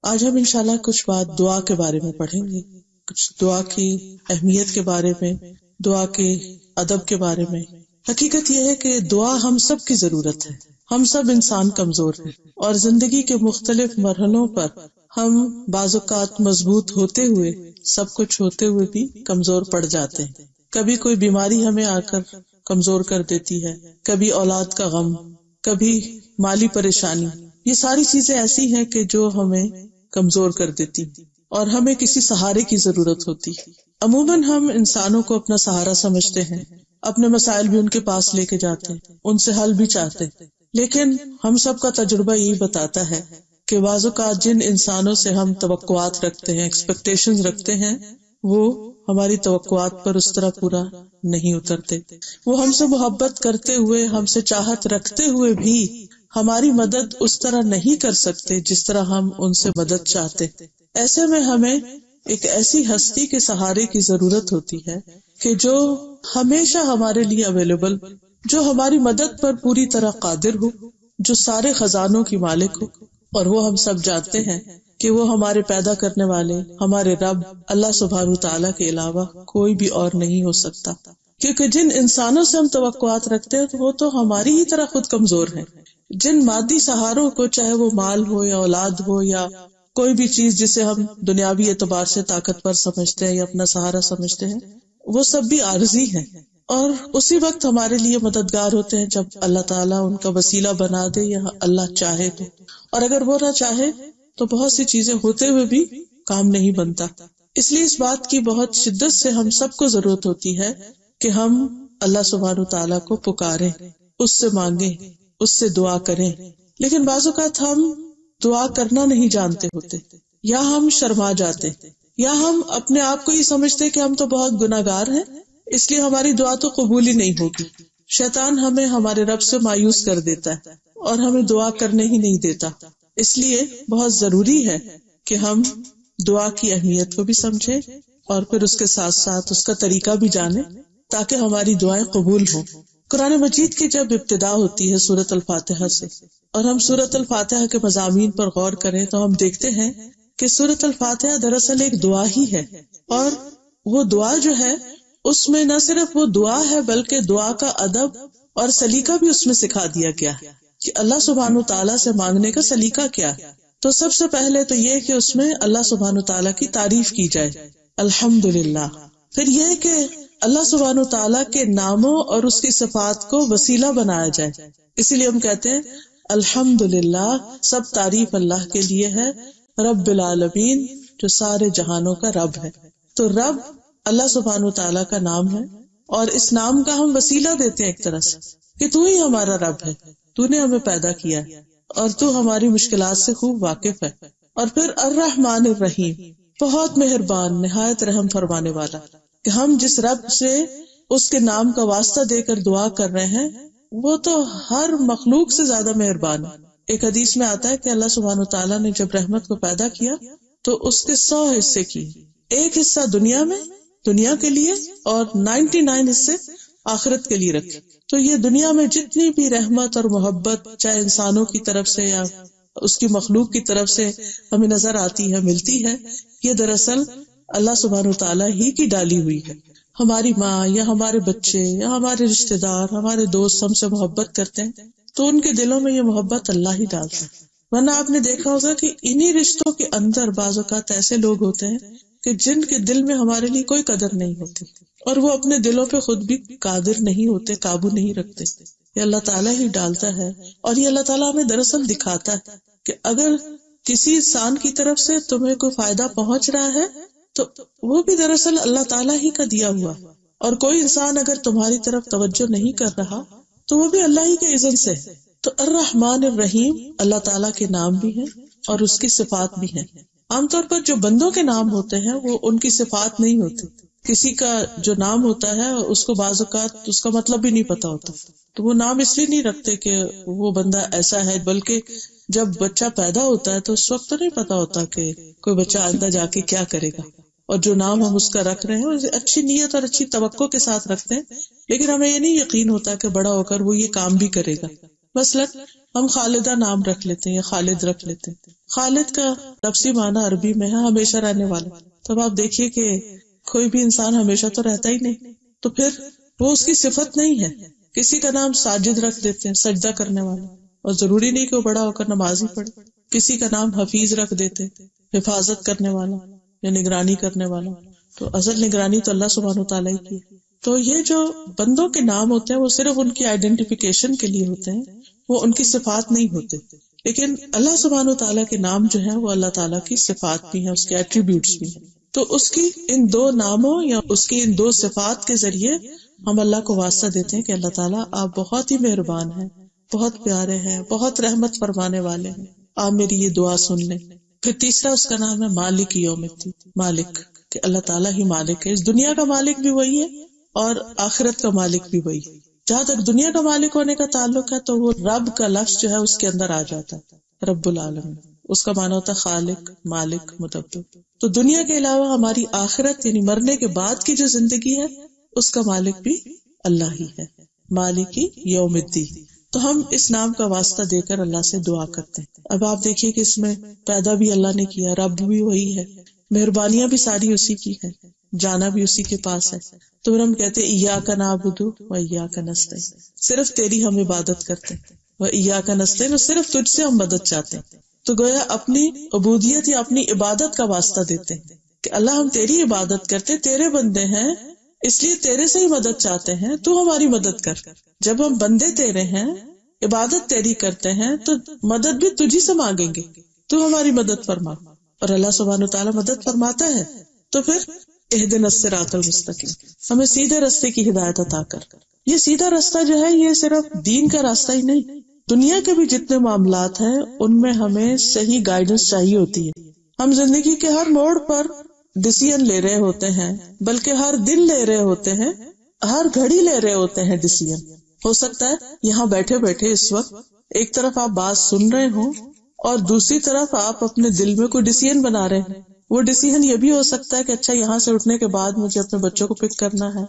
آج ہم انشاءاللہ کچھ بات دعا کے بارے میں پڑھیں گے، کچھ دعا کی اہمیت کے بارے میں، دعا کے ادب کے بارے میں۔ حقیقت یہ ہے کہ دعا ہم سب کی ضرورت ہے۔ ہم سب انسان کمزور ہیں اور زندگی کے مختلف مرحلوں پر ہم بعض اوقات مضبوط ہوتے ہوئے، سب کچھ ہوتے ہوئے بھی کمزور پڑ جاتے ہیں۔ کبھی کوئی بیماری ہمیں آ کر کمزور کر دیتی ہے، کبھی اولاد کا غم، کبھی مالی پریشانی۔ یہ ساری چیزیں ایسی ہیں کہ جو ہمیں کمزور کر دیتی اور ہمیں کسی سہارے کی ضرورت ہوتی۔ عموماً ہم انسانوں کو اپنا سہارا سمجھتے ہیں، اپنے مسائل بھی ان کے پاس لے کے جاتے ہیں، ان سے حل بھی چاہتے ہیں، لیکن ہم سب کا تجربہ یہی بتاتا ہے کہ بعض اوقات جن انسانوں سے ہم توقعات رکھتے ہیں، ایکسپیکٹیشنز رکھتے ہیں، وہ ہماری توقعات پر اس طرح پورا نہیں اترتے۔ وہ ہم سے محبت کرتے ہوئے، ہم سے چاہت رکھتے ہوئے بھی ہماری مدد اس طرح نہیں کر سکتے جس طرح ہم ان سے مدد چاہتے۔ ایسے میں ہمیں ایک ایسی ہستی کے سہارے کی ضرورت ہوتی ہے کہ جو ہمیشہ ہمارے لیے اویلیبل، جو ہماری مدد پر پوری طرح قادر ہو، جو سارے خزانوں کی مالک ہو۔ اور وہ ہم سب جانتے ہیں کہ وہ ہمارے پیدا کرنے والے، ہمارے رب اللہ سبحانہ تعالیٰ کے علاوہ کوئی بھی اور نہیں ہو سکتا، کیونکہ جن انسانوں سے ہم توقعات رکھتے ہیں وہ تو ہماری ہی طرح خود کمزور ہیں۔ جن مادی سہاروں کو، چاہے وہ مال ہو یا اولاد ہو یا کوئی بھی چیز جسے ہم دنیاوی اعتبار سے طاقتور سمجھتے ہیں یا اپنا سہارا سمجھتے ہیں، وہ سب بھی عارضی ہیں، اور اسی وقت ہمارے لیے مددگار ہوتے ہیں جب اللہ تعالیٰ ان کا وسیلہ بنا دے یا اللہ چاہے تو۔ اور اگر وہ نہ چاہے تو بہت سی چیزیں ہوتے ہوئے بھی کام نہیں بنتا۔ اس لیے اس بات کی بہت شدت سے ہم سب کو ضرورت ہوتی ہے کہ ہم اللہ سبحانہ تعالیٰ کو پکاریں، اس سے مانگیں، اس سے دعا کریں۔ لیکن بعض اوقات ہم دعا کرنا نہیں جانتے ہوتے، یا ہم شرما جاتے، یا ہم اپنے آپ کو یہ سمجھتے کہ ہم تو بہت گناہگار ہیں، اس لیے ہماری دعا تو قبول ہی نہیں ہوگی۔ شیطان ہمیں ہمارے رب سے مایوس کر دیتا ہے اور ہمیں دعا کرنے ہی نہیں دیتا۔ اس لیے بہت ضروری ہے کہ ہم دعا کی اہمیت کو بھی سمجھیں اور پھر اس کے ساتھ ساتھ اس کا طریقہ بھی جانیں تاکہ ہماری دعائیں قبول ہوں۔ قرآن مجید کی جب ابتدا ہوتی ہے سورۃ الفاتحہ سے، اور ہم سورۃ الفاتحہ کے مضامین پر غور کریں تو ہم دیکھتے ہیں کہ سورۃ الفاتحہ دراصل ایک دعا ہی ہے، اور وہ دعا جو ہے اس میں نہ صرف وہ دعا ہے بلکہ دعا کا ادب اور سلیقہ بھی اس میں سکھا دیا گیا ہے کہ اللہ سبحانہ تعالیٰ سے مانگنے کا سلیقہ کیا ہے۔ تو سب سے پہلے تو یہ کہ اس میں اللہ سبحانہ تعالیٰ کی تعریف کی جائے، الحمدللہ۔ پھر یہ کہ اللہ سبحانہ تعالیٰ کے ناموں اور اس کی صفات کو وسیلہ بنایا جائے، اسی لیے ہم کہتے ہیں الحمدللہ، سب تعریف اللہ کے لیے ہے، رب العالمین، جو سارے جہانوں کا رب ہے۔ تو رب اللہ سبحانہ تعالیٰ کا نام ہے، اور اس نام کا ہم وسیلہ دیتے ہیں ایک طرح سے کہ تو ہی ہمارا رب ہے، تو نے ہمیں پیدا کیا ہے اور تو ہماری مشکلات سے خوب واقف ہے۔ اور پھر الرحمن الرحیم، بہت مہربان، نہایت رحم فرمانے والا، کہ ہم جس رب سے اس کے نام کا واسطہ دے کر دعا کر رہے ہیں وہ تو ہر مخلوق سے زیادہ مہربان ہے۔ ایک حدیث میں آتا ہے کہ اللہ سبحانہ تعالیٰ نے جب رحمت کو پیدا کیا تو اس کے 100 حصے کیے، ایک حصہ دنیا کے لیے اور 99 حصے آخرت کے لیے رکھے۔ تو یہ دنیا میں جتنی بھی رحمت اور محبت، چاہے انسانوں کی طرف سے یا اس کی مخلوق کی طرف سے ہمیں نظر آتی ہے، ملتی ہے، یہ دراصل اللہ سبحانہ تعالیٰ ہی کی ڈالی ہوئی ہے۔ ہماری ماں یا ہمارے بچے یا ہمارے رشتہ دار، ہمارے دوست ہم سے محبت کرتے ہیں تو ان کے دلوں میں یہ محبت اللہ ہی ڈالتا ہے۔ ورنہ آپ نے دیکھا ہوگا کہ انہی رشتوں کے اندر بعض اوقات ایسے لوگ ہوتے ہیں کہ جن کے دل میں ہمارے لیے کوئی قدر نہیں ہوتی، اور وہ اپنے دلوں پہ خود بھی قادر نہیں ہوتے، قابو نہیں رکھتے۔ یہ اللہ تعالیٰ ہی ڈالتا ہے، اور یہ اللہ تعالیٰ ہمیں دراصل دکھاتا ہے کہ اگر کسی انسان کی طرف سے تمہیں کوئی فائدہ پہنچ رہا ہے تو وہ بھی دراصل اللہ تعالیٰ ہی کا دیا ہوا، اور کوئی انسان اگر تمہاری طرف توجہ نہیں کر رہا تو وہ بھی اللہ ہی کے اذن سے۔ تو الرحمن الرحیم اللہ تعالیٰ کے نام بھی ہیں اور اس کی صفات بھی ہیں۔ عام طور پر جو بندوں کے نام ہوتے ہیں وہ ان کی صفات نہیں ہوتی۔ کسی کا جو نام ہوتا ہے اس کو بعض اوقات اس کا مطلب بھی نہیں پتا ہوتا، تو وہ نام اس لیے نہیں رکھتے کہ وہ بندہ ایسا ہے، بلکہ جب بچہ پیدا ہوتا ہے تو اس وقت تو نہیں پتا ہوتا کہ کوئی بچہ آئندہ جا کے کیا کرے گا، اور جو نام ہم اس کا رکھ رہے ہیں اسے اچھی نیت اور اچھی توقع کے ساتھ رکھتے ہیں، لیکن ہمیں یہ نہیں یقین ہوتا کہ بڑا ہو کر وہ یہ کام بھی کرے گا۔ مثلاً ہم خالدہ نام رکھ لیتے ہیں یا خالد رکھ لیتے ہیں. خالد کا لفظی معنی عربی میں ہے ہمیشہ رہنے والا. تب آپ دیکھیے کہ کوئی بھی انسان ہمیشہ تو رہتا ہی نہیں، تو پھر وہ اس کی صفت نہیں ہے. کسی کا نام ساجد رکھ دیتے ہیں، سجدہ کرنے والا، اور ضروری نہیں کہ وہ بڑا ہو کر نماز ہی پڑھے. کسی کا نام حفیظ رکھ دیتے، حفاظت کرنے والا یا نگرانی کرنے والا. تو اصل نگرانی تو اللہ سبحانہ وتعالیٰ کی ہے. تو یہ جو بندوں کے نام ہوتے ہیں وہ صرف ان کی آئیڈینٹیفیکیشن کے لیے ہوتے ہیں، وہ ان کی صفات نہیں ہوتے. لیکن اللہ سبحانہ وتعالیٰ کے نام جو ہیں وہ اللہ تعالیٰ کی صفات بھی ہیں، اس کے ایٹریبیوٹس بھی ہیں. تو اس کی ان دو ناموں یا اس کی ان دو صفات کے ذریعے ہم اللہ کو واسطہ دیتے ہیں کہ اللہ تعالیٰ آپ بہت ہی مہربان ہیں، بہت پیارے ہیں، بہت رحمت فرمانے والے ہیں، آپ میری یہ دعا سن لیں. پھر تیسرا اس کا نام ہے مالک یوم الدین، مالک، کہ اللہ تعالیٰ ہی مالک ہے. اس دنیا کا مالک بھی وہی ہے اور آخرت کا مالک بھی وہی. جہاں تک دنیا کا مالک ہونے کا تعلق ہے تو وہ رب کا لفظ جو ہے اس کے اندر آ جاتا ہے، رب العالمین. اس کا معنی ہوتا ہے خالق، مالک، مدبر. تو دنیا کے علاوہ ہماری آخرت یعنی مرنے کے بعد کی جو زندگی ہے اس کا مالک بھی اللہ ہی ہے، مالک یوم الدین. تو ہم اس نام کا واسطہ دے کر اللہ سے دعا کرتے ہیں. اب آپ دیکھیے کہ اس میں پیدا بھی اللہ نے کیا، رب بھی وہی ہے، مہربانیاں بھی ساری اسی کی ہیں، جانا بھی اسی کے پاس ہے. تو ہم کہتے ہیں ایاک نعبد و ایاک نستعین، صرف تیری ہم عبادت کرتے ہیں، و ایاک نستعین، صرف تجھ سے ہم مدد چاہتے ہیں. تو گویا اپنی عبودیت یا اپنی عبادت کا واسطہ دیتے ہیں کہ اللہ ہم تیری عبادت کرتے، تیرے بندے ہیں، اس لیے تیرے سے ہی مدد چاہتے ہیں، تو ہماری مدد کر. جب ہم بندے تیرے ہیں، عبادت تیری کرتے ہیں، تو مدد بھی تجھی سے مانگیں گے، تو ہماری مدد فرما. اور اللہ سبحانہ وتعالیٰ مدد فرماتا ہے. تو پھر اہدنا الصراط المستقیم، ہمیں سیدھے راستے کی ہدایت عطا کر. یہ سیدھا راستہ جو ہے یہ صرف دین کا راستہ ہی نہیں، دنیا کے بھی جتنے معاملات ہیں ان میں ہمیں صحیح گائیڈنس چاہیے ہوتی ہے. ہم زندگی کے ہر موڑ پر ڈیسیژن لے رہے ہوتے ہیں، بلکہ ہر دن لے رہے ہوتے ہیں، ہر گھڑی لے رہے ہوتے ہیں ڈیسیژن. ہو سکتا ہے یہاں بیٹھے بیٹھے اس وقت ایک طرف آپ بات سن رہے ہوں اور دوسری طرف آپ اپنے دل میں کوئی ڈیسیژن بنا رہے ہیں. وہ ڈیسیژن یہ بھی ہو سکتا ہے کہ اچھا یہاں سے اٹھنے کے بعد مجھے اپنے بچوں کو پک کرنا ہے.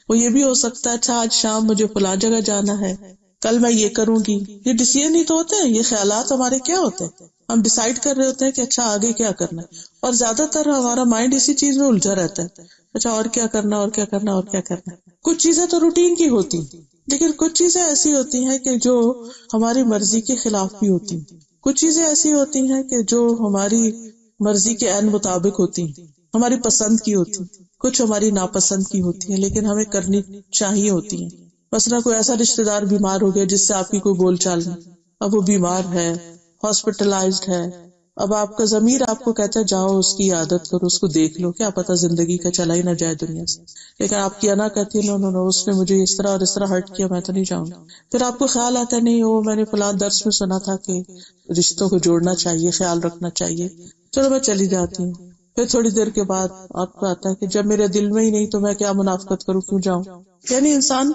وہ یہ بھی ہو سکتا ہے اچھا آج شام مجھے فلاں جگہ جانا ہے، کل میں یہ کروں گی. یہ ڈیسیژن ہی تو ہوتے ہیں، یہ خیالات ہمارے کیا ہوتے ہیں. ہم ڈیسائیڈ کر رہے ہوتے ہیں کہ اچھا آگے کیا کرنا ہے، اور زیادہ تر ہمارا مائنڈ اسی چیز میں الجھا رہتا ہے، اچھا اور کیا کرنا، اور کیا کرنا، اور کیا کرنا. کچھ چیزیں تو روٹین کی ہوتی ہیں، لیکن کچھ چیزیں ایسی ہوتی ہیں کہ جو ہماری مرضی کے خلاف بھی ہوتی ہیں. کچھ چیزیں ایسی ہوتی ہیں کہ جو ہماری مرضی کے عین مطابق ہوتی ہیں، ہماری پسند کی ہوتی ہیں. کچھ ہماری ناپسند کی ہوتی ہیں لیکن ہمیں کرنی چاہیے ہوتی ہیں. مثلا کوئی ایسا رشتہ دار بیمار ہو گیا جس سے آپ کی کوئی بول چال نہیں، اب وہ بیمار ہے، ہاسپٹلائزڈ ہے. اب آپ کا ضمیر آپ کو کہتا ہے جاؤ اس کی عادت کرو، اس کو دیکھ لو، کیا پتہ زندگی کا چلا ہی نہ جائے دنیا سے. لیکن آپ کی انا کہتی ہے نو، اس نے مجھے اس طرح اور اس طرح ہرٹ کیا، میں تو نہیں جاؤں گا. پھر آپ کو خیال آتا ہے نہیں وہ میں نے فلاں درس میں سنا تھا کہ رشتوں کو جوڑنا چاہیے، خیال رکھنا چاہیے، چلو میں چلی جاتی ہوں. پھر تھوڑی دیر کے بعد آپ کو آتا ہے کہ جب میرے دل میں ہی نہیں تو میں کیا منافقت کروں، کیوں جاؤں. یعنی انسان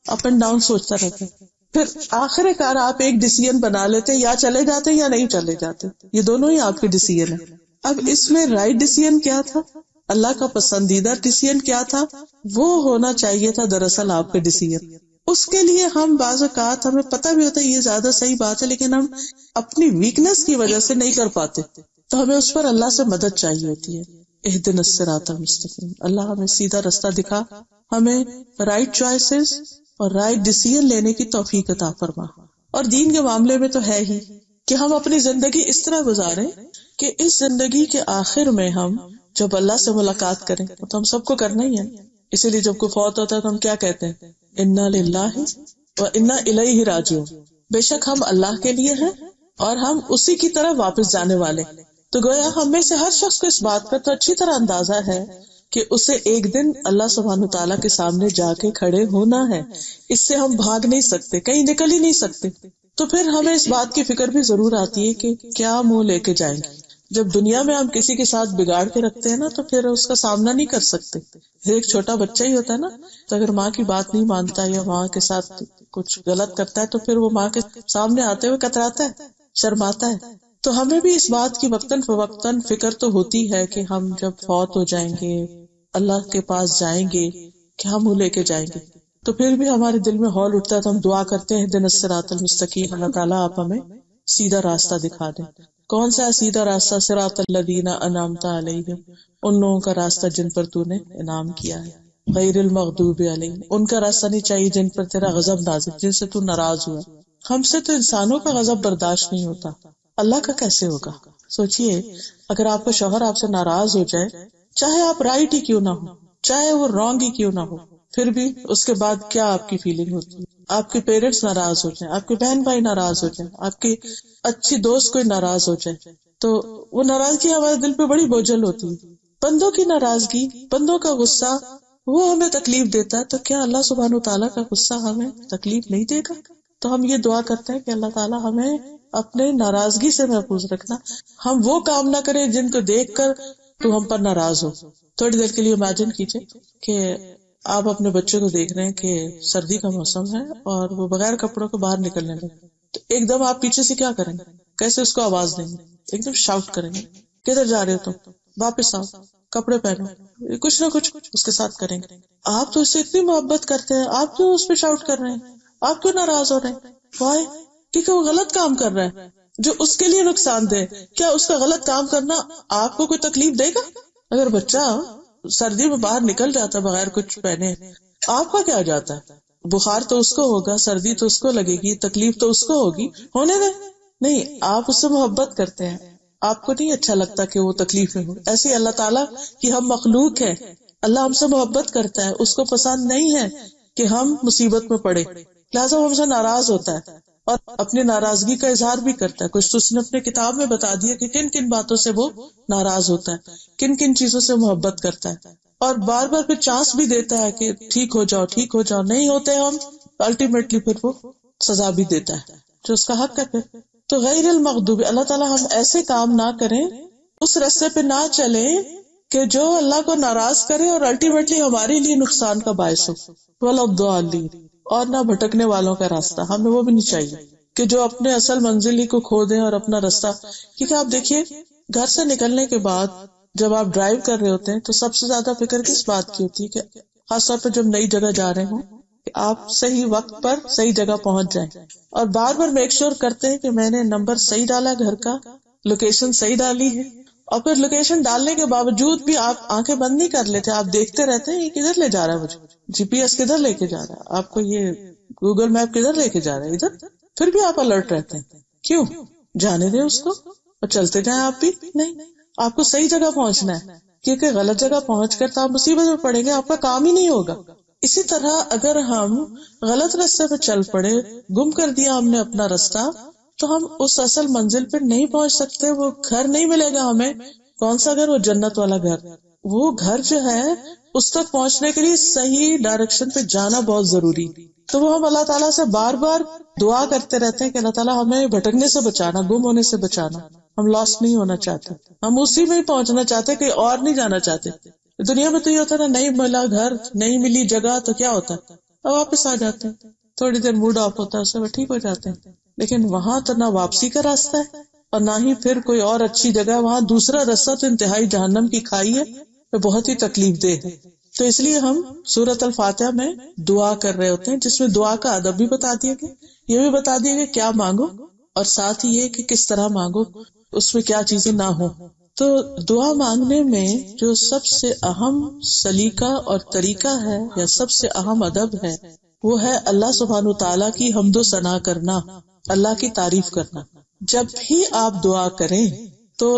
اپ اینڈ ڈاؤن سوچتا رہتا ہے. پھر آخر کار آپ ایک ڈیسیژن بنا لیتے، یا چلے جاتے یا نہیں چلے جاتے. یہ دونوں ہی آپ کے ڈیسیژن ہیں. اب اس میں رائٹ ڈیسیژن کیا تھا، اللہ کا پسندیدہ ڈیسیژن کیا تھا، وہ ہونا چاہیے تھا دراصل آپ کے ڈیسیژن. اس کے لیے ہم بعض اوقات ہمیں پتہ بھی ہوتا ہے یہ زیادہ صحیح بات ہے، لیکن ہم اپنی ویکنس کی وجہ سے نہیں کر پاتے، تو ہمیں اس پر اللہ سے مدد چاہیے ہوتی ہے. اہدنا الصراط المستقیم، اللہ ہمیں سیدھا راستہ دکھا، ہمیں رائٹ چوائسز اور رائٹ ڈیسیژن لینے کی توفیق عطا فرما. اور دین کے معاملے میں تو ہے ہی کہ ہم اپنی زندگی اس طرح گزاریں کہ اس زندگی کے آخر میں ہم جب اللہ سے ملاقات کریں، تو ہم سب کو کرنا ہی ہے. اسی لیے جب کوئی فوت ہوتا ہے تو ہم کیا کہتے ہیں، انا للہ و انا الیہ راجعون، بے شک ہم اللہ کے لیے ہیں اور ہم اسی کی طرف واپس جانے والے. تو گویا ہم میں سے ہر شخص کو اس بات کا تو اچھی طرح اندازہ ہے کہ اسے ایک دن اللہ سبحانہ تعالیٰ کے سامنے جا کے کھڑے ہونا ہے. اس سے ہم بھاگ نہیں سکتے، کہیں نکل ہی نہیں سکتے. تو پھر ہمیں اس بات کی فکر بھی ضرور آتی ہے کہ کیا منہ لے کے جائیں گے. جب دنیا میں ہم کسی کے ساتھ بگاڑ کے رکھتے ہیں نا تو پھر اس کا سامنا نہیں کر سکتے. ایک چھوٹا بچہ ہی ہوتا ہے نا، تو اگر ماں کی بات نہیں مانتا یا ماں کے ساتھ کچھ غلط کرتا ہے تو پھر وہ ماں کے سامنے آتے ہوئے کتراتا ہے، شرماتا ہے. تو ہمیں بھی اس بات کی وقتاً فوقتاً فکر تو ہوتی ہے کہ ہم جب فوت ہو جائیں گے، اللہ کے پاس جائیں گے، کیا منہ لے کے جائیں گے. تو پھر بھی ہمارے دل میں ہول اٹھتا ہے تو ہم دعا کرتے ہیں اہدنا الصراط المستقیم، اللہ تعالیٰ آپ ہمیں سیدھا راستہ دکھا دیں۔ کون سا سیدھا راستہ؟ صراط الذین انعمت علیہم، ان لوگوں کا راستہ جن پر تو نے انعام کیا ہے، غیر المغضوب علیہم، ان کا راستہ نہیں چاہیے جن پر تیرا غضب نازل، جن سے تو ناراض ہوا۔ ہم سے تو انسانوں کا غضب برداشت نہیں ہوتا، اللہ کا کیسے ہوگا؟ سوچئے اگر آپ کا شوہر آپ سے ناراض ہو جائے، چاہے آپ رائٹ ہی کیوں نہ ہو، چاہے وہ رانگ ہی کیوں نہ ہو، پھر بھی اس کے بعد کیا آپ کی فیلنگ ہوتی ہے؟ آپ کے پیرنٹس ناراض ہو جائیں، آپ کے بہن بھائی ناراض ہو جائیں، آپ کی اچھی دوست کوئی ناراض ہو جائے، تو وہ ناراضگی ہمارے دل پہ بڑی بوجھل ہوتی ہے۔ بندوں کی ناراضگی، بندوں کا غصہ وہ ہمیں تکلیف دیتا ہے، تو کیا اللہ سبحانہ وتعالیٰ کا غصہ ہمیں تکلیف نہیں دے گا؟ تو ہم یہ دعا کرتے ہیں کہ اللہ تعالیٰ ہمیں اپنے ناراضگی سے محفوظ رکھنا، ہم وہ کام نہ کریں جن کو دیکھ کر تو ہم پر ناراض ہو۔ تھوڑی دیر کے لیے امیجن کیجئے کہ آپ اپنے بچے کو دیکھ رہے ہیں کہ سردی کا موسم ہے اور وہ بغیر کپڑوں کو باہر نکلنے لگے، تو ایک دم آپ پیچھے سے کیا کریں گے؟ کیسے اس کو آواز دیں گے؟ ایک دم شاؤٹ کریں گے، کدھر جا رہے ہو تم، واپس آؤ، کپڑے پہنو، کچھ نہ کچھ اس کے ساتھ کریں گے۔ آپ تو اس سے اتنی محبت کرتے ہیں، آپ کیوں اس پہ شاؤٹ کر رہے ہیں؟ آپ کیوں ناراض ہو رہے ہیں؟ وائی؟ کیونکہ وہ غلط کام کر رہا ہے جو اس کے لیے نقصان دہ۔ کیا اس کا غلط کام کرنا آپ کو کوئی تکلیف دے گا؟ اگر بچہ سردی میں باہر نکل جاتا ہے بغیر کچھ پہنے، آپ کا کیا جاتا ہے؟ بخار تو اس کو ہوگا، سردی تو اس کو لگے گی، تکلیف تو اس کو ہوگی، ہونے دیں۔ نہیں، آپ اس سے محبت کرتے ہیں، آپ کو نہیں اچھا لگتا کہ وہ تکلیف میں ہو۔ ایسے ہی اللہ تعالیٰ کی ہم مخلوق ہے، اللہ ہم سے محبت کرتا ہے، اس کو پسند نہیں ہے کہ ہم مصیبت میں پڑے، لہٰذا وہ ہم سے ناراض ہوتا ہے اور اپنی ناراضگی کا اظہار بھی کرتا ہے۔ کچھ تو اس نے اپنے کتاب میں بتا دیا کہ کن کن باتوں سے وہ ناراض ہوتا ہے، کن کن چیزوں سے محبت کرتا ہے، اور بار بار پھر چانس بھی دیتا ہے کہ ٹھیک ہو جاؤ، ٹھیک ہو جاؤ۔ نہیں ہوتے ہم، الٹیمیٹلی پھر وہ سزا بھی دیتا ہے جو اس کا حق ہے۔ پھر تو غیر المغضوب، اللہ تعالیٰ ہم ایسے کام نہ کریں، اس راستے پہ نہ چلیں کہ جو اللہ کو ناراض کرے اور الٹیمیٹلی ہمارے لیے نقصان کا باعث ہو۔ ولا الضالین، اور نہ بھٹکنے والوں کا راستہ، ہمیں وہ بھی نہیں چاہیے کہ جو اپنے اصل منزل ہی کو کھو دیں اور اپنا راستہ۔ کیونکہ آپ دیکھیے گھر سے نکلنے کے بعد جب آپ ڈرائیو کر رہے ہوتے ہیں تو سب سے زیادہ فکر کس بات کی ہوتی ہے؟ کہ خاص طور پہ جب نئی جگہ جا رہے ہوں کہ آپ صحیح وقت پر صحیح جگہ پہنچ جائیں، اور بار بار میک شور کرتے ہیں کہ میں نے نمبر صحیح ڈالا، گھر کا لوکیشن صحیح ڈالی ہے۔ اور پھر لوکیشن ڈالنے کے باوجود بھی آپ آنکھیں بند نہیں کر لیتے، آپ دیکھتے رہتے ہیں یہ کدھر لے جا رہا ہے، مجھے جی پی ایس کدھر لے کے جا رہا ہے، آپ کو یہ گوگل میپ کدھر لے کے جا رہا ہے، ادھر۔ پھر بھی آپ الرٹ رہتے ہیں، کیوں؟ جانے دیں اس کو اور چلتے جائیں۔ آپ بھی نہیں، آپ کو صحیح جگہ پہنچنا ہے، کیونکہ غلط جگہ پہنچ کر تو آپ مصیبت میں پڑیں گے، آپ کا کام ہی نہیں ہوگا۔ اسی طرح اگر ہم غلط راستے پہ چل پڑے، گم کر دیا ہم نے اپنا راستہ، تو ہم اس اصل منزل پہ نہیں پہنچ سکتے، وہ گھر نہیں ملے گا ہمیں۔ کون سا گھر؟ وہ جنت والا گھر۔ وہ گھر جو ہے اس تک پہنچنے کے لیے صحیح ڈائریکشن پہ جانا بہت ضروری۔ تو وہ ہم اللہ تعالیٰ سے بار بار دعا کرتے رہتے ہیں کہ اللہ تعالیٰ ہمیں بھٹکنے سے بچانا، گم ہونے سے بچانا۔ ہم لاسٹ نہیں ہونا چاہتے، ہم اسی میں ہی پہنچنا چاہتے، کہ اور نہیں جانا چاہتے۔ دنیا میں تو یہ ہوتا ہے نا، نہیں ملا گھر، نہیں ملی جگہ، تو کیا ہوتا ہے؟ اب واپس آ جاتے ہیں، تھوڑی دیر موڈ آف ہوتا ہے، اس سے ٹھیک ہو جاتے ہیں۔ لیکن وہاں تو نہ واپسی کا راستہ ہے اور نہ ہی پھر کوئی اور اچھی جگہ، وہاں دوسرا راستہ تو انتہائی جہنم کی کھائی ہے، تو بہت ہی تکلیف دہ ہے۔ تو اس لیے ہم سورۃ الفاتحہ میں دعا کر رہے ہوتے ہیں، جس میں دعا کا ادب بھی بتا دیا گیا، یہ بھی بتا دیا گیا کیا مانگو، اور ساتھ ہی یہ کہ کس طرح مانگو، اس میں کیا چیزیں نہ ہو۔ تو دعا مانگنے میں جو سب سے اہم سلیقہ اور طریقہ ہے، یا سب سے اہم ادب ہے، وہ ہے اللہ سبحانہ تعالیٰ کی حمد و ثنا کرنا، اللہ کی تعریف کرنا۔ جب بھی آپ دعا کریں تو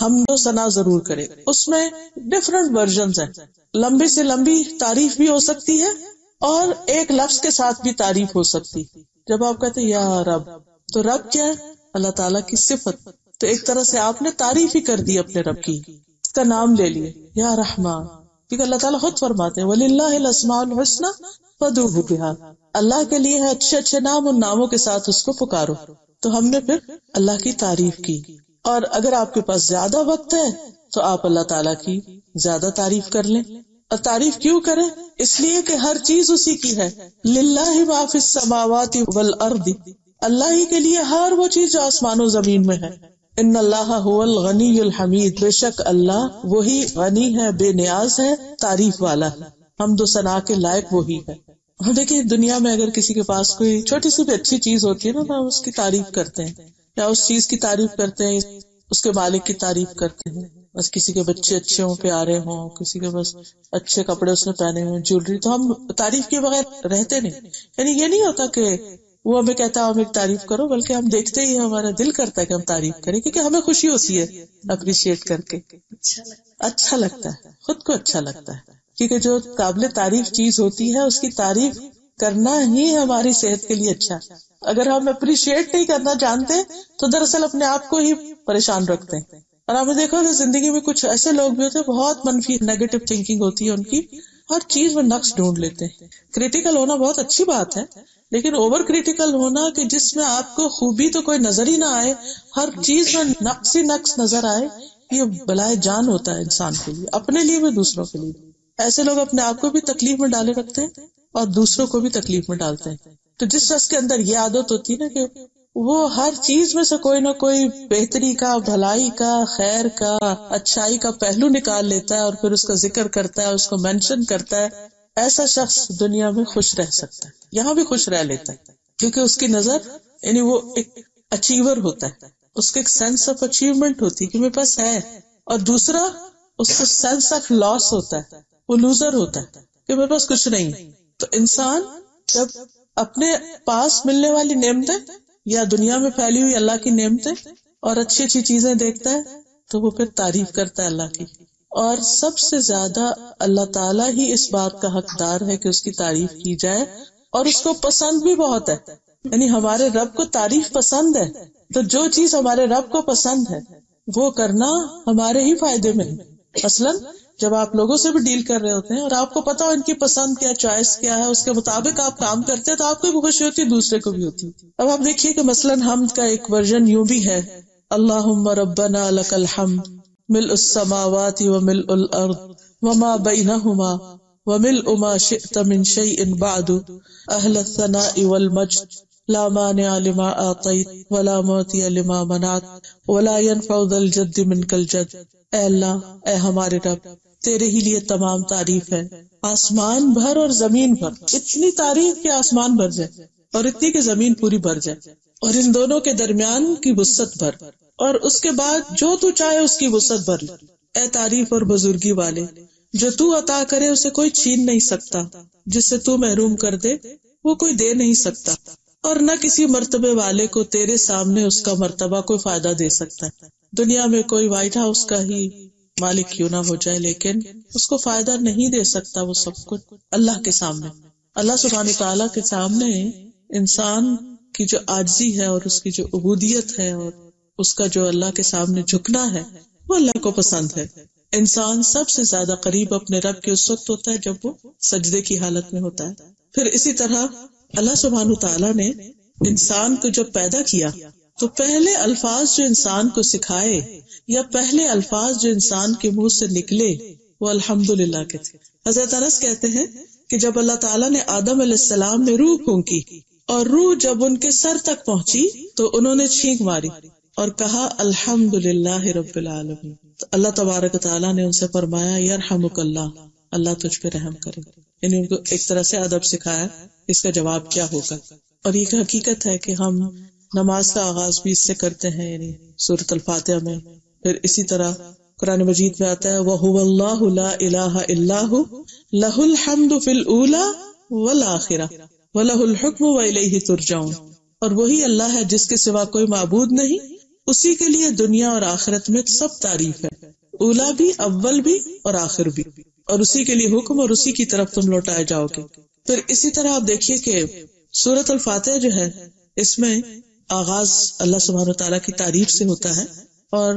حمد و ثنا ضرور کریں۔ اس میں ڈفرنٹ ورژنز ہیں، لمبی سے لمبی تعریف بھی ہو سکتی ہے اور ایک لفظ کے ساتھ بھی تعریف ہو سکتی۔ جب آپ کہتے ہیں یا رب، تو رب کیا ہے؟ اللہ تعالیٰ کی صفت۔ تو ایک طرح سے آپ نے تعریف ہی کر دی اپنے رب کی، اس کا نام لے لیے یا رحمان، کیونکہ اللہ تعالیٰ خود فرماتے ہیں وَلِلَّهِ الْأَسْمَاءُ الْحُسْنَى فَادْعُوهُ بِهَا، اللہ کے لیے ہے اچھے اچھے نام، ان ناموں کے ساتھ اس کو پکارو۔ تو ہم نے پھر اللہ کی تعریف کی، اور اگر آپ کے پاس زیادہ وقت ہے تو آپ اللہ تعالیٰ کی زیادہ تعریف کر لیں۔ اور تعریف کیوں کریں؟ اس لیے کہ ہر چیز اسی کی ہے، للہ ما فی السماوات والارض، اللہ ہی کے لیے ہر وہ چیز جو آسمان و زمین میں ہے۔ ان اللہ هو الغنی الحمید، بے شک اللہ وہی غنی ہے، بے نیاز ہے، تعریف والا ہے، حمد و ثنا کے لائق وہی ہے۔ ہم دیکھیں دنیا میں اگر کسی کے پاس کوئی چھوٹی سی بھی اچھی چیز ہوتی ہے نا، ہم اس کی تعریف کرتے ہیں یا اس چیز کی تعریف کرتے ہیں، اس کے مالک کی تعریف کرتے ہیں. بس کسی کے بچے اچھے ہوں، پیارے ہوں، کسی کے بس اچھے کپڑے اس نے پہنے ہوئے، جیولری، تو ہم تعریف کے بغیر رہتے نہیں. یعنی یہ نہیں ہوتا کہ وہ ہمیں کہتا ہے ہم ایک تعریف کرو، بلکہ ہم دیکھتے ہی ہمارا دل کرتا ہے کہ ہم تعریف کریں، کیونکہ ہمیں خوشی ہوتی ہے اپریشیٹ کر کے، اچھا لگتا ہے، خود کو اچھا لگتا ہے. کیونکہ جو قابل تعریف چیز ہوتی ہے اس کی تعریف کرنا ہی ہماری صحت کے لیے اچھا ہے. اگر ہم اپریشیٹ نہیں کرنا جانتے تو دراصل اپنے آپ کو ہی پریشان رکھتے ہیں. اور آپ نے دیکھا کہ زندگی میں کچھ ایسے لوگ بھی ہوتے ہیں بہت منفی نیگیٹو تھنکنگ ہوتی ہے ان کی، ہر چیز میں نقص ڈھونڈ لیتے ہیں. کریٹیکل ہونا بہت اچھی بات ہے، لیکن اوور کریٹیکل ہونا کہ جس میں آپ کو خوبی تو کوئی نظر ہی نہ آئے، ہر چیز میں نقص ہی نقص نظر آئے، یہ بلائے جان ہوتا ہے انسان کے لیے، اپنے لیے بھی دوسروں کے لیے. ایسے لوگ اپنے آپ کو بھی تکلیف میں ڈالے رکھتے ہیں اور دوسروں کو بھی تکلیف میں ڈالتے ہیں. تو جس شخص کے اندر یہ عادت ہوتی ہے نا کہ وہ ہر چیز میں سے کوئی نہ کوئی بہتری کا، بھلائی کا، خیر کا، اچھائی کا پہلو نکال لیتا ہے اور پھر اس کا ذکر کرتا ہے، اس کو مینشن کرتا ہے، ایسا شخص دنیا میں خوش رہ سکتا ہے، یہاں بھی خوش رہ لیتا ہے، کیونکہ اس کی نظر یعنی وہ ایک اچیور ہوتا ہے، اس کے ایک سینس آف اچیومنٹ ہوتی ہے کہ میرے پاس ہے. اور دوسرا اس کو سینس آف لاس ہوتا ہے، وہ لوزر ہوتا ہے کہ میرے پاس کچھ نہیں. تو انسان جب اپنے پاس ملنے والی نعمتیں یا دنیا میں پھیلی ہوئی اللہ کی نعمتیں اور اچھی اچھی چیزیں دیکھتا ہے تو وہ پھر تعریف کرتا ہے اللہ کی. اور سب سے زیادہ اللہ تعالیٰ ہی اس بات کا حقدار ہے کہ اس کی تعریف کی جائے، اور اس کو پسند بھی بہت ہے. یعنی ہمارے رب کو تعریف پسند ہے، تو جو چیز ہمارے رب کو پسند ہے وہ کرنا ہمارے ہی فائدے میں ہے. مثلاً جب آپ لوگوں سے بھی ڈیل کر رہے ہوتے ہیں اور آپ کو پتا ہو ان کی پسند کیا، چوائس کیا ہے، اس کے مطابق آپ کام کرتے ہیں تو آپ کو بھی خوشی ہوتی ہے، دوسرے کو بھی ہوتی. اب آپ دیکھیے کہ مثلاً حمد کا ایک ورژن یوں بھی ہے، اللہم ربنا لک الحمد ملء السماوات وملء الارض وما بینہما وملء ما شئت من شیء بعد اہل الثناء والمجد لا مانع لما اعطیت ولا معطی لما منعت ولا ينفع ذا الجد منک الجد. اے اللہ، اے ہمارے رب، تیرے ہی لیے تمام تعریف ہے، آسمان بھر اور زمین بھر. اتنی تعریف کہ آسمان بھر جائے اور اتنی کہ زمین پوری بھر جائے، اور ان دونوں کے درمیان کی وسعت بھر، اور اس کے بعد جو تو چاہے اس کی وسعت بھر لے. اے تعریف اور بزرگی والے، جو تو عطا کرے اسے کوئی چھین نہیں سکتا، جس سے تو محروم کر دے وہ کوئی دے نہیں سکتا، اور نہ کسی مرتبے والے کو تیرے سامنے اس کا مرتبہ کوئی فائدہ دے سکتا ہے. دنیا میں کوئی وائٹ ہاؤس کا ہی مالک کیوں نہ ہو جائے، لیکن اس کو فائدہ نہیں دے سکتا وہ سب کچھ اللہ کے سامنے. اللہ سبحانہ تعالیٰ کے سامنے انسان کی جو عاجزی ہے اور اس کی جو عبودیت ہے اور اس کا جو اللہ کے سامنے جھکنا ہے وہ اللہ کو پسند ہے. انسان سب سے زیادہ قریب اپنے رب کے اس وقت ہوتا ہے جب وہ سجدے کی حالت میں ہوتا ہے. پھر اسی طرح اللہ سبحانہ تعالیٰ نے انسان کو جب پیدا کیا تو پہلے الفاظ جو انسان کو سکھائے یا پہلے الفاظ جو انسان کے منہ سے نکلے وہ الحمدللہ کے تھے. حضرت انس کہتے ہیں کہ جب اللہ تعالیٰ نے آدم علیہ السلام میں روح پھونکی اور روح جب ان کے سر تک پہنچی تو انہوں نے چھینک ماری اور کہا الحمدللہ رب العالمین. تو اللہ تبارک تعالیٰ نے ان سے فرمایا یرحمک اللہ، اللہ تجھ پہ رحم کرے. یعنی ان کو ایک طرح سے ادب سکھایا اس کا جواب کیا ہوگا. اور یہ حقیقت ہے کہ ہم نماز کا آغاز بھی اس سے کرتے ہیں، یعنی سورۃ الفاتحہ میں. پھر اسی طرح قرآن مجید میں آتا ہے وَهُوَ اللَّهُ لَا إِلَٰهَ إِلَّا هُوَ لَهُ الْحَمْدُ فِي الْأُولَىٰ وَالْآخِرَةِ وَلَهُ الْحُكْمُ وَإِلَيْهِ تُرْجَعُونَ. اور وہی اللہ ہے جس کے سوا کوئی معبود نہیں، اسی کے لیے دنیا اور آخرت میں سب تعریف ہے، اولا بھی، اول بھی اور آخر بھی، اور اسی کے لیے حکم اور اسی کی طرف تم لوٹائے جاؤ گے. پھر اسی طرح آپ دیکھیے کہ سورۃ الفاتحہ جو ہے اس میں آغاز اللہ سبحانہ تعالیٰ کی تعریف سے ہوتا ہے. اور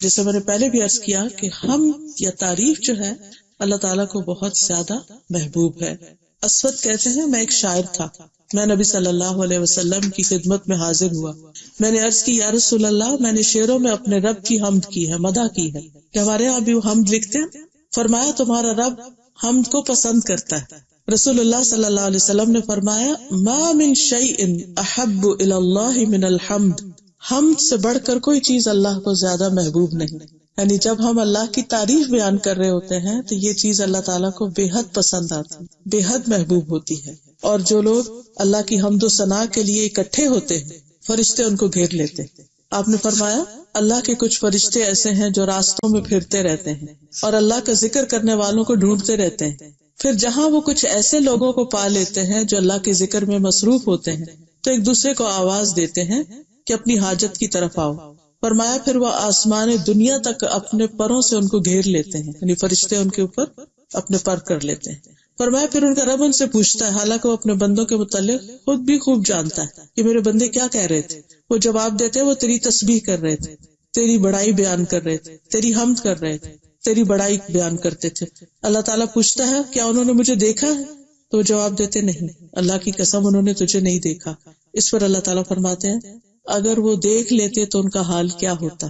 جیسے میں نے پہلے بھی عرض کیا کہ ہم یا تعریف جو ہے اللہ تعالیٰ کو بہت زیادہ محبوب ہے. اسود کہتے ہیں میں ایک شاعر تھا، میں نبی صلی اللہ علیہ وسلم کی خدمت میں حاضر ہوا. میں نے عرض کی یا رسول اللہ، میں نے شعروں میں اپنے رب کی حمد کی ہے، مدح کی ہے. کہ ہمارے یہاں بھی وہ حمد لکھتے ہیں. فرمایا تمہارا رب حمد کو پسند کرتا ہے. رسول اللہ صلی اللہ علیہ وسلم نے فرمایا ما من شیء احب الی اللہ من الحمد، حمد سے بڑھ کر کوئی چیز اللہ کو زیادہ محبوب نہیں. یعنی جب ہم اللہ کی تعریف بیان کر رہے ہوتے ہیں تو یہ چیز اللہ تعالیٰ کو بے حد پسند آتی، بے حد محبوب ہوتی ہے. اور جو لوگ اللہ کی حمد و ثنا کے لیے اکٹھے ہوتے ہیں فرشتے ان کو گھیر لیتے ہیں۔ آپ نے فرمایا اللہ کے کچھ فرشتے ایسے ہیں جو راستوں میں پھرتے رہتے ہیں اور اللہ کا ذکر کرنے والوں کو ڈھونڈتے رہتے ہیں، پھر جہاں وہ کچھ ایسے لوگوں کو پا لیتے ہیں جو اللہ کے ذکر میں مصروف ہوتے ہیں تو ایک دوسرے کو آواز دیتے ہیں کہ اپنی حاجت کی طرف آؤ۔ فرمایا پھر وہ آسمان دنیا تک اپنے پروں سے ان کو گھیر لیتے ہیں، یعنی فرشتے ان کے اوپر اپنے پر کر لیتے ہیں۔ فرمایا پھر ان کا رب ان سے پوچھتا ہے، حالانکہ وہ اپنے بندوں کے متعلق خود بھی خوب جانتا ہے کہ میرے بندے کیا کہہ رہے تھے۔ وہ جواب دیتے وہ تیری تسبیح کر رہے تھے، تیری بڑائی بیان کر رہے تھے، تیری حمد کر رہے تھے، تیری بڑائی بیان کرتے تھے۔ اللہ تعالیٰ پوچھتا ہے کیا انہوں نے مجھے دیکھا ہے؟ تو وہ جواب دیتے نہیں، اللہ کی قسم انہوں نے تجھے نہیں دیکھا۔ اس پر اللہ تعالیٰ فرماتے ہیں اگر وہ دیکھ لیتے تو ان کا حال کیا ہوتا۔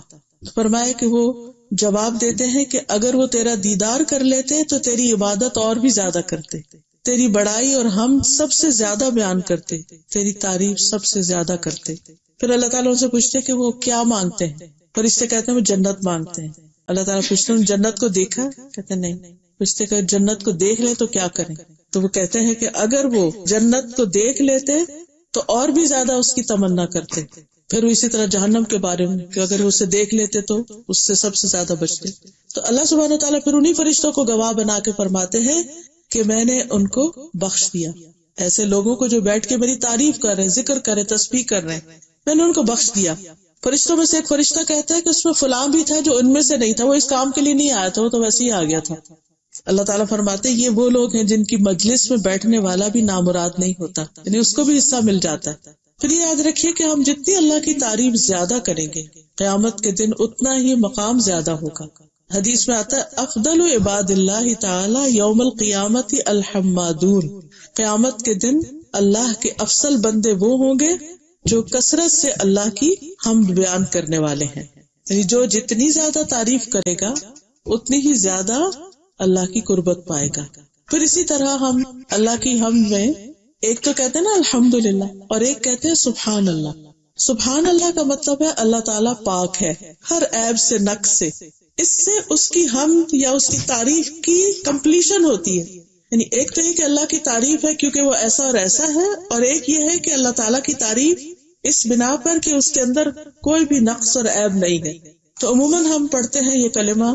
فرمایا کہ وہ جواب دیتے ہیں کہ اگر وہ تیرا دیدار کر لیتے تو تیری عبادت اور بھی زیادہ کرتے، تیری بڑائی اور ہم سب سے زیادہ بیان کرتے، تیری تعریف سب سے زیادہ کرتے۔ پھر اللہ تعالیٰ ان سے پوچھتے کہ وہ کیا مانگتے ہیں؟ فرشتے کہتے ہیں وہ جنت مانگتے ہیں۔ اللہ تعالیٰ پوچھتے ہیں جنت کو دیکھا؟ کہتے ہیں نہیں۔ پوچھتے کہ جنت کو دیکھ لیں تو کیا کریں؟ تو وہ کہتے ہیں کہ اگر وہ جنت کو دیکھ لیتے تو اور بھی زیادہ اس کی تمنا کرتے۔ پھر وہ اسی طرح جہنم کے بارے میں کہ اگر وہ اسے دیکھ لیتے تو اس سے سب سے زیادہ بچتے۔ تو اللہ سبحانہ وتعالیٰ پھر انہی فرشتوں کو گواہ بنا کے فرماتے ہیں کہ میں نے ان کو بخش دیا، ایسے لوگوں کو جو بیٹھ کے میری تعریف کر رہے ہیں، ذکر کر رہے ہیں، تسبیح کر رہے ہیں، میں نے ان کو بخش دیا۔ فرشتوں میں سے ایک فرشتہ کہتا ہے کہ اس میں فلاں بھی تھا جو ان میں سے نہیں تھا، وہ اس کام کے لیے نہیں آیا تھا، وہ تو ویسے ہی آ گیا تھا۔ اللہ تعالیٰ فرماتے ہیں یہ وہ لوگ ہیں جن کی مجلس میں بیٹھنے والا بھی نامراد نہیں ہوتا، یعنی اس کو بھی حصہ مل جاتا ہے۔ پھر یہ یاد رکھیے کہ ہم جتنی اللہ کی تعریف زیادہ کریں گے قیامت کے دن اتنا ہی مقام زیادہ ہوگا۔ حدیث میں آتا ہے افضل عباد اللہ تعالی یوم القیامت الحمادون، قیامت کے دن اللہ کے افضل بندے وہ ہوں گے جو کثرت سے اللہ کی حمد بیان کرنے والے ہیں، یعنی جو جتنی زیادہ تعریف کرے گا اتنی ہی زیادہ اللہ کی قربت پائے گا۔ پھر اسی طرح ہم اللہ کی حمد میں ایک تو کہتے ہیں نا الحمدللہ اور ایک کہتے ہیں سبحان اللہ۔ سبحان اللہ کا مطلب ہے اللہ تعالیٰ پاک ہے ہر عیب سے، نقص سے۔ اس سے اس کی حمد یا اس کی تعریف کی کمپلیشن ہوتی ہے، یعنی ایک تو یہ کہ اللہ کی تعریف ہے کیونکہ وہ ایسا اور ایسا ہے، اور ایک یہ ہے کہ اللہ تعالیٰ کی تعریف اس بنا پر کہ اس کے اندر کوئی بھی نقص اور عیب نہیں ہے۔ تو عموماً ہم پڑھتے ہیں یہ کلمہ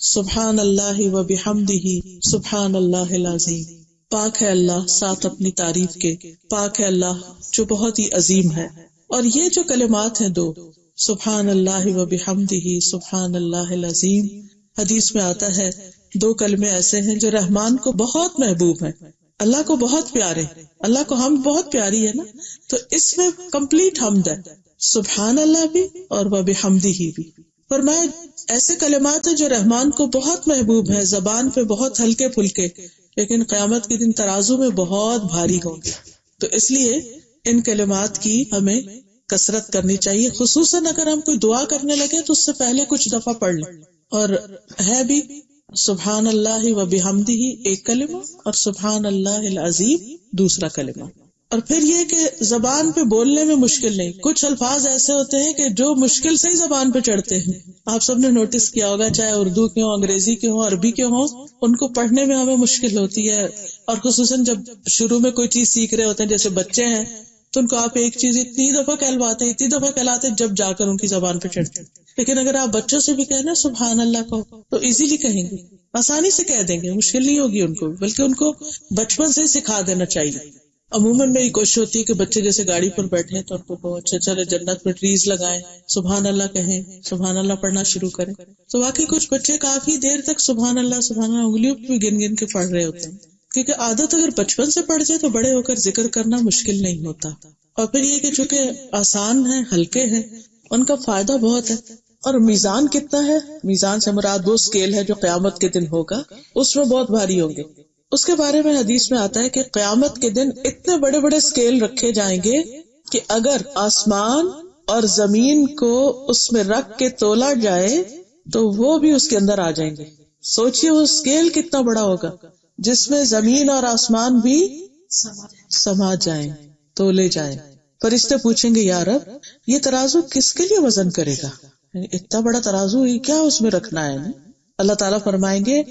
سبحان اللہ و بحمدہ سبحان اللہ العظیم، پاک ہے اللہ ساتھ اپنی تعریف کے، پاک ہے اللہ جو بہت ہی عظیم ہے۔ اور یہ جو کلمات ہیں دو، سبحان اللہ و بحمدہ سبحان اللہ العظیم، حدیث میں آتا ہے دو کلمے ایسے ہیں جو رحمان کو بہت محبوب ہیں، اللہ کو بہت پیارے، اللہ کو حمد بہت پیاری ہے نا، تو اس میں کمپلیٹ حمد ہے، سبحان اللہ بھی اور و بحمدہ بھی۔ فرمایا ایسے کلمات ہیں جو رحمان کو بہت محبوب ہیں، زبان پہ بہت ہلکے پھلکے، لیکن قیامت کے دن ترازو میں بہت بھاری ہوں گے۔ تو اس لیے ان کلمات کی ہمیں کثرت کرنی چاہیے، خصوصاً اگر ہم کوئی دعا کرنے لگے تو اس سے پہلے کچھ دفعہ پڑھ لیں۔ اور ہے بھی سبحان اللہ و بحمدہ ایک کلمہ اور سبحان اللہ العظیم دوسرا کلمہ۔ اور پھر یہ کہ زبان پہ بولنے میں مشکل نہیں، کچھ الفاظ ایسے ہوتے ہیں کہ جو مشکل سے ہی زبان پہ چڑھتے ہیں، آپ سب نے نوٹس کیا ہوگا، چاہے اردو کے ہوں، انگریزی کے ہوں، عربی کے ہوں، ان کو پڑھنے میں ہمیں مشکل ہوتی ہے۔ اور خصوصاً جب شروع میں کوئی چیز سیکھ رہے ہوتے ہیں، جیسے بچے ہیں تو ان کو آپ ایک چیز اتنی دفعہ کہلواتے ہیں، اتنی دفعہ کہلاتے ہیں جب جا کر ان کی زبان پہ چڑھتی۔ لیکن اگر آپ بچوں سے بھی کہنا سبحان اللہ کو تو ایزیلی کہیں گے، آسانی سے کہہ دیں گے، مشکل نہیں ہوگی ان کو، بلکہ ان کو بچپن سے سکھا دینا چاہیے۔ عموماً میری کوشش ہوتی ہے کہ بچے جیسے گاڑی پر بیٹھے تو ان کو بہت اچھا جنت میں ٹریز لگائیں، سبحان اللہ کہیں، سبحان اللہ پڑھنا شروع کریں۔ تو واقعی کچھ بچے کافی دیر تک سبحان اللہ انگلیوں پہ گن گن کے پڑھ رہے ہوتے ہیں، کیونکہ عادت اگر بچپن سے پڑھ جائے تو بڑے ہو کر ذکر کرنا مشکل نہیں ہوتا۔ اور پھر یہ کہ چونکہ آسان ہیں، ہلکے ہیں، ان کا فائدہ بہت ہے۔ اور میزان کتنا ہے؟ میزان سے مراد وہ اسکیل ہے جو قیامت کے دن ہوگا، اس میں بہت بھاری ہوں گے۔ اس کے بارے میں حدیث میں آتا ہے کہ قیامت کے دن اتنے بڑے بڑے اسکیل رکھے جائیں گے کہ اگر آسمان اور زمین کو اس میں رکھ کے تولا جائے تو وہ بھی اس کے اندر آ جائیں گے۔ سوچئے وہ اسکیل کتنا بڑا ہوگا جس میں زمین اور آسمان بھی سما جائیں، تولے جائیں۔ فرشتے پوچھیں گے یا رب یہ ترازو کس کے لیے وزن کرے گا؟ اتنا بڑا ترازو یہ کیا اس میں رکھنا ہے؟ اللہ تعالیٰ فرمائیں گے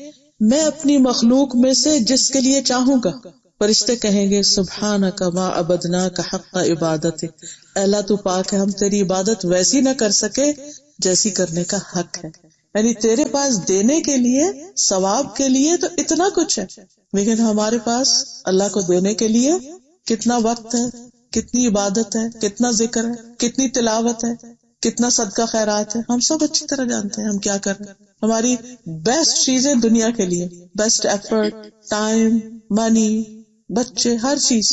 میں اپنی مخلوق میں سے جس کے لیے چاہوں گا فرشتے کہیں گے سبحانک ما عبدناک حق عبادتک، اے اللہ تو پاک ہے، ہم تیری عبادت ویسی نہ کر سکے جیسی کرنے کا حق ہے. یعنی تیرے پاس دینے کے لیے، ثواب کے لیے تو اتنا کچھ ہے، لیکن ہمارے پاس اللہ کو دینے کے لیے کتنا وقت ہے، کتنی عبادت ہے، کتنا ذکر ہے، کتنی تلاوت ہے، کتنا صدقہ خیرات ہے، ہم سب اچھی طرح جانتے ہیں ہم کیا کر رہے ہیں. ہماری بیسٹ چیزیں دنیا کے لیے، بیسٹ ایفرٹ، ٹائم، منی، بچے، ہر چیز،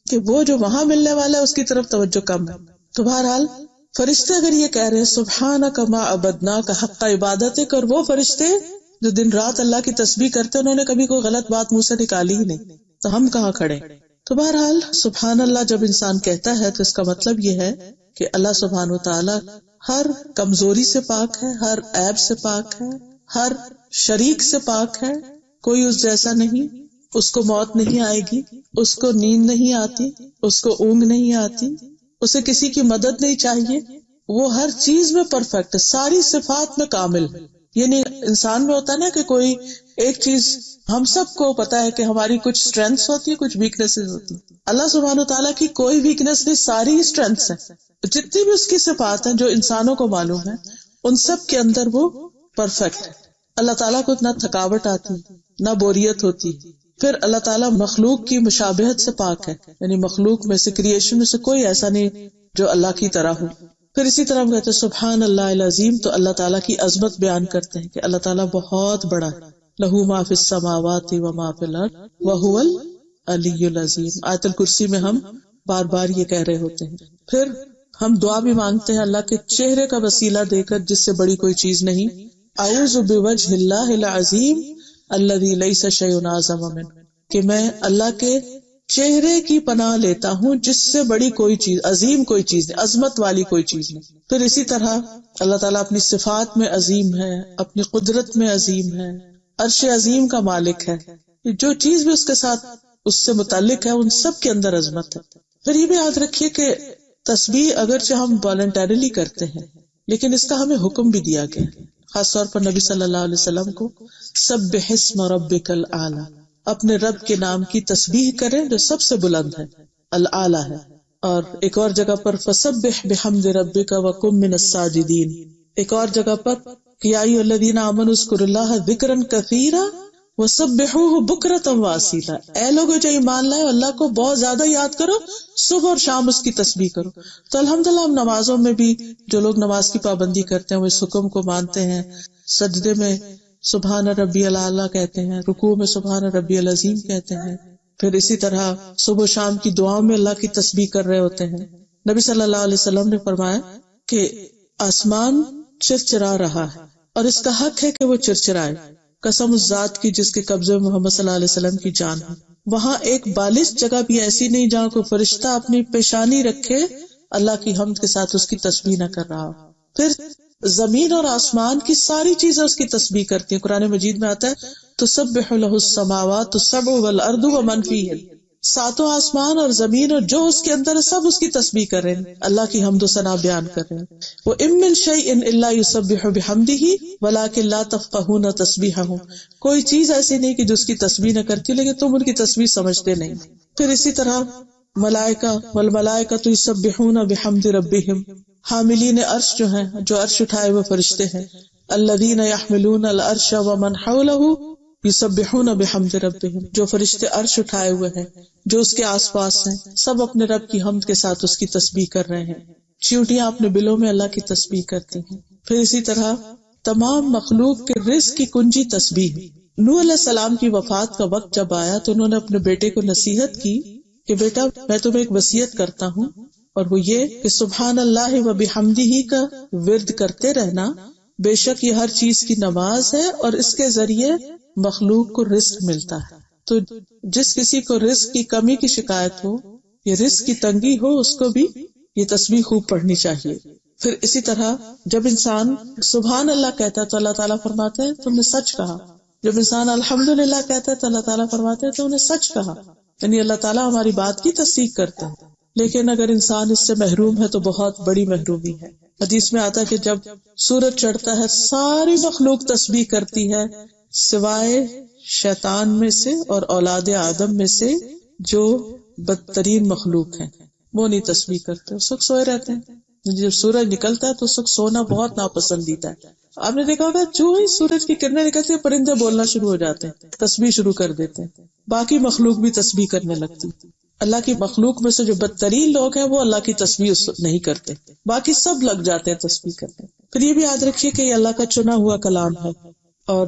کہ وہ جو وہاں ملنے والا ہے اس کی طرف توجہ کم ہے. تو بہرحال فرشتے اگر یہ کہہ رہے ہیں سبحانک ما عبدناک حق عبادتک، اور وہ فرشتے جو دن رات اللہ کی تسبیح کرتے انہوں نے کبھی کوئی غلط بات منہ سے نکالی ہی نہیں، تو ہم کہاں کھڑے. تو بہرحال سبحان اللہ جب انسان کہتا ہے تو اس کا مطلب یہ ہے کہ اللہ سبحانہ و تعالی ہر کمزوری سے پاک ہے، ہر عیب سے پاک ہے، ہر شریک سے پاک ہے، کوئی اس جیسا نہیں، اس کو موت نہیں آئے گی، اس کو نیند نہیں آتی، اس کو اونگ نہیں آتی، اسے کسی کی مدد نہیں چاہیے، وہ ہر چیز میں پرفیکٹ ہے، ساری صفات میں کامل ہے. یعنی انسان میں ہوتا ہے نا کہ کوئی ایک چیز، ہم سب کو پتا ہے کہ ہماری کچھ اسٹرینگث ہوتی ہے، کچھ ویکنیسز ہوتی ہیں. اللہ سبحانہ تعالیٰ کی کوئی ویکنیس نہیں، ساری اسٹرینگثs ہیں. جتنی بھی اس کی صفات ہیں جو انسانوں کو معلوم ہے، ان سب کے اندر وہ پرفیکٹ ہے. اللہ تعالیٰ کو نہ تھکاوٹ آتی، نہ بوریت ہوتی. پھر اللہ تعالیٰ مخلوق کی مشابہت سے پاک ہے، یعنی مخلوق میں سے، کریشن میں سے کوئی ایسا نہیں جو اللہ کی طرح ہو. پھر اسی طرح ہم کہتے ہیں سبحان اللہ العظیم، تو اللہ تعالیٰ کی عظمت بیان کرتے ہیں کہ اللہ تعالیٰ بہت بڑا ہے. لہو ما فی السماوات و ما فی الارض وہو العلی العظیم. آیت الکرسی میں ہم بار بار یہ کہہ رہے ہوتے ہیں. پھر ہم دعا بھی مانگتے ہیں اللہ کے چہرے کا وسیلہ دے کر جس سے بڑی کوئی چیز نہیں. اعوذ بوجہ اللہ العظیم الذی لیس شیء اعظم منہ، کہ میں اللہ کے چہرے کی پناہ لیتا ہوں جس سے بڑی کوئی چیز، عظیم کوئی چیز نہیں، عظمت والی کوئی چیز نہیں. پھر اسی طرح اللہ تعالیٰ اپنی صفات میں عظیم ہے، اپنی قدرت میں عظیم ہے، عرش عظیم کا مالک ہے. جو چیز بھی اس کے ساتھ اس سے متعلق ہے ان سب کے اندر عظمت ہے. پھر یہ بھی یاد رکھیے کہ تسبیح اگرچہ ہم والنٹریلی کرتے ہیں لیکن اس کا ہمیں حکم بھی دیا گیا، خاص طور پر نبی صلی اللہ علیہ وسلم کو سبح اسم ربک الاعلی، اپنے رب کے نام کی تسبیح کریں جو سب سے بلند ہے، الاعلی ہے. اور ایک اور جگہ پر فسبح بحمد ربک وکن من الساجدین. ایک اور جگہ پر یا ایھا الذین آمنوا اذکروا اللہ ذکرا کثیرا وسبحوہ بکرۃ واصیلا. اے لوگوں جو ایمان لائے، اللہ کو بہت زیادہ یاد کرو، صبح اور شام اس کی تسبیح کرو. تو الحمدللہ ہم نمازوں میں بھی، جو لوگ نماز کی پابندی کرتے ہیں وہ اس حکم کو مانتے ہیں. سجدے میں سبحان ربی الاعلی کہتے ہیں، رکوع میں سبحان ربی العظیم کہتے ہیں. پھر اسی طرح صبح و شام کی دعاؤں میں اللہ کی تسبیح کر رہے ہوتے ہیں. نبی صلی اللہ علیہ وسلم نے فرمایا کہ آسمان چرچرا رہا ہے اور اس کا حق ہے کہ وہ چرچرائے. قسم اس ذات کی جس کے قبضے میں محمد صلی اللہ علیہ وسلم کی جان ہے، وہاں ایک بالش جگہ بھی ایسی نہیں جہاں کوئی فرشتہ اپنی پیشانی رکھے اللہ کی حمد کے ساتھ اس کی تسبیح نہ کر رہا. پھر زمین اور آسمان کی ساری چیزیں اس کی تسبیح کرتی ہیں. قرآن مجید میں آتا ہے تسبح لہ السماوات السبع والارض ومن فیہن، ساتوں آسمان اور زمین اور جو اس کے اندر ہے سب اس کی تسبیح کر رہے ہیں، اللہ کی حمد و ثنا بیان کر رہے ہیں. وَإِن مِّن شَيْءٍ إِلَّا يُسَبِّحُ بِحَمْدِهِ وَلَٰكِن لَّا تَفْقَهُونَ تَسْبِيحَهُمْ. کوئی چیز ایسی نہیں کہ جو اس کی تسبیح نہ کرتی لیکن تم ان کی تسبیح سمجھتے نہیں. پھر اسی طرح ملائکہ والملائکۃ یسبحون بحمد ربہم، حاملین عرش جو ہیں، جو عرش اٹھائے ہوئے فرشتے ہیں، الذین یحملون العرش ومن حولہ یسبحون بحمد ربہم، جو فرشتے عرش اٹھائے ہوئے ہیں، جو اس کے آس پاس ہیں، سب اپنے رب کی حمد کے ساتھ اس کی تسبیح کر رہے ہیں. چیونٹیاں اپنے بلوں میں اللہ کی تسبیح کرتی ہیں. پھر اسی طرح تمام مخلوق کے رزق کی کنجی تسبیح. نوح علیہ السلام کی وفات کا وقت جب آیا تو انہوں نے اپنے بیٹے کو نصیحت کی کہ بیٹا میں تمہیں ایک وصیت کرتا ہوں، اور وہ یہ کہ سبحان اللہ و بحمدہ کا ورد کرتے رہنا. بے شک یہ ہر چیز کی نماز ہے اور اس کے ذریعے مخلوق کو رزق ملتا ہے. تو جس کسی کو رزق کی کمی کی شکایت ہو یا رزق کی تنگی ہو اس کو بھی یہ تسبیح خوب پڑھنی چاہیے. پھر اسی طرح جب انسان سبحان اللہ کہتا ہے تو اللہ تعالیٰ فرماتے ہیں تم نے سچ کہا. جب انسان الحمدللہ کہتا ہے تو اللہ تعالیٰ فرماتے ہیں تو انہیں سچ کہا. یعنی اللہ تعالیٰ ہماری بات کی تصدیق کرتے ہیں. لیکن اگر انسان اس سے محروم ہے تو بہت بڑی محرومی ہے. حدیث میں آتا ہے کہ جب سورج چڑھتا ہے ساری مخلوق تسبیح کرتی ہے سوائے شیطان میں سے اور اولاد آدم میں سے جو بدترین مخلوق ہیں وہ نہیں تسبیح کرتے، اس وقت سوئے رہتے ہیں. جب سورج نکلتا ہے تو اس وقت سونا بہت ناپسندیدہ ہے. آپ نے دیکھا ہوگا جو ہی سورج کی کرنیں نکلتی ہیں پرندے بولنا شروع ہو جاتے ہیں، تسبیح شروع کر دیتے ہیں. باقی مخلوق بھی تسبیح کرنے لگتی. اللہ کی مخلوق میں سے جو بدترین لوگ ہیں وہ اللہ کی تسبیح نہیں کرتے، باقی سب لگ جاتے ہیں تسبیح کرنے. پھر یہ بھی یاد رکھیے کہ یہ اللہ کا چنا ہوا کلام ہے، اور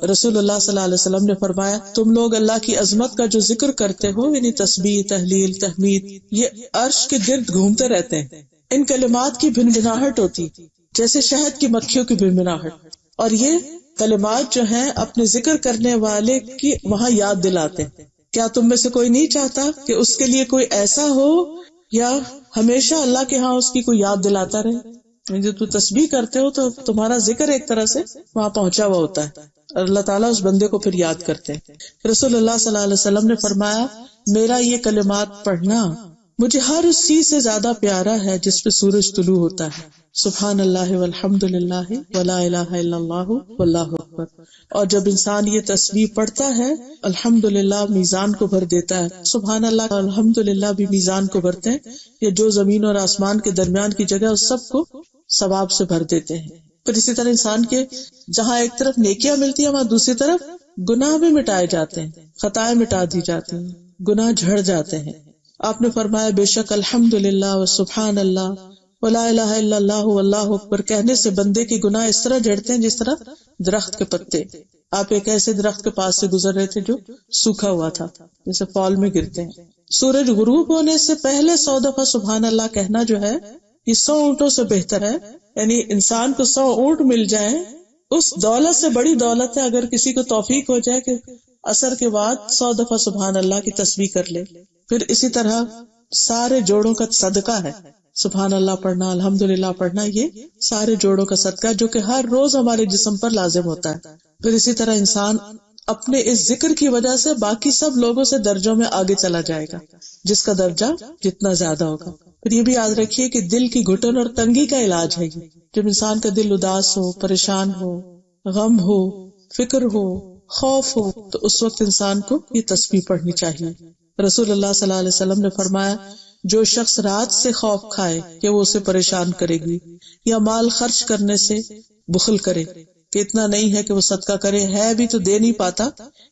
رسول اللہ صلی اللہ علیہ وسلم نے فرمایا تم لوگ اللہ کی عظمت کا جو ذکر کرتے ہو، یعنی تسبیح، تحلیل، تحمید، یہ عرش کے گرد گھومتے رہتے ہیں. ان کلمات کی بھنبھناہٹ ہوتی جیسے شہد کی مکھیوں کی بھنبھناہٹ، اور یہ کلمات جو ہیں اپنے ذکر کرنے والے کی وہاں یاد دلاتے ہیں. کیا تم میں سے کوئی نہیں چاہتا کہ اس کے لیے کوئی ایسا ہو یا ہمیشہ اللہ کے ہاں اس کی کوئی یاد دلاتا رہے؟ جب تم تسبیح کرتے ہو تو تمہارا ذکر ایک طرح سے وہاں پہنچا ہوا ہوتا ہے، اور اللہ تعالیٰ اس بندے کو پھر یاد کرتے ہیں. رسول اللہ صلی اللہ علیہ وسلم نے فرمایا میرا یہ کلمات پڑھنا مجھے ہر اس چیز سے زیادہ پیارا ہے جس پہ سورج طلوع ہوتا ہے. سبحان اللہ والحمد للہ ولا الہ الا اللہ واللہ اکبر. اور جب انسان یہ تسبیح پڑھتا ہے الحمدللہ میزان کو بھر دیتا ہے. سبحان اللہ اور الحمدللہ بھی میزان کو بھرتے ہیں، یہ جو زمین اور آسمان کے درمیان کی جگہ اس سب کو ثواب سے بھر دیتے ہیں. پھر اسی طرح انسان کے جہاں ایک طرف نیکیاں ملتی ہیں وہاں دوسری طرف گناہ بھی مٹائے جاتے ہیں، خطائیں مٹا دی جاتی ہیں، گناہ جھڑ جاتے ہیں. آپ نے فرمایا بے شک الحمدللہ و سبحان اللہ ولا الہ الا اللہ واللہ اکبر کہنے سے بندے کے گناہ اس طرح جھڑتے ہیں جس طرح درخت کے پتے. آپ ایک ایسے درخت کے پاس سے گزر رہے تھے جو سوکھا ہوا تھا، جیسے فال میں گرتے ہیں. سورج غروب ہونے سے پہلے 100 دفعہ سبحان اللہ کہنا جو ہے یہ 100 اونٹوں سے بہتر ہے. یعنی انسان کو 100 اونٹ مل جائیں اس دولت سے بڑی دولت ہے اگر کسی کو توفیق ہو جائے کہ عصر کے بعد 100 دفعہ سبحان اللہ کی تسبیح کر لے. پھر اسی طرح سارے جوڑوں کا صدقہ ہے سبحان اللہ پڑھنا، الحمدللہ پڑھنا، یہ سارے جوڑوں کا صدقہ جو کہ ہر روز ہمارے جسم پر لازم ہوتا ہے. پھر اسی طرح انسان اپنے اس ذکر کی وجہ سے باقی سب لوگوں سے درجوں میں آگے چلا جائے گا، جس کا درجہ جتنا زیادہ ہوگا. پھر یہ بھی یاد رکھیے کہ دل کی گھٹن اور تنگی کا علاج ہے یہ. جب انسان کا دل اداس ہو، پریشان ہو، غم ہو، فکر ہو، خوف ہو، تو اس وقت انسان کو یہ تسبیح پڑھنی چاہیے. رسول اللہ صلی اللہ علیہ وسلم نے فرمایا جو شخص رات سے خوف کھائے کہ وہ اسے پریشان کرے گی، یا مال خرچ کرنے سے بخل کرے کہ اتنا نہیں ہے کہ وہ صدقہ کرے، ہے بھی تو دے نہیں پاتا،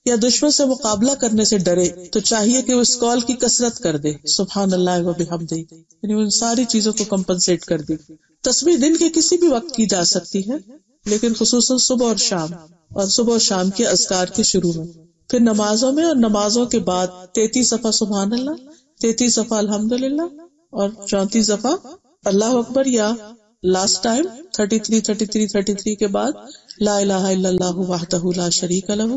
یا دشمن سے مقابلہ کرنے سے ڈرے، تو چاہیے کہ وہ اس قول کی کثرت کر دے سبحان اللہ و بحمدہ، یعنی ان ساری چیزوں کو کمپنسیٹ کر دے. تسبیح دن کے کسی بھی وقت کی جا سکتی ہے، لیکن خصوصاً صبح اور شام، اور صبح اور شام کے اذکار کے شروع میں. پھر نمازوں میں اور نمازوں کے بعد 33 دفعہ سبحان اللہ، 33 دفعہ الحمدللہ، اور 34 دفعہ اللہ اکبر، یا لاسٹ ٹائم 33 کے بعد لا الہ الا اللہ وحدہ لا شریک لہ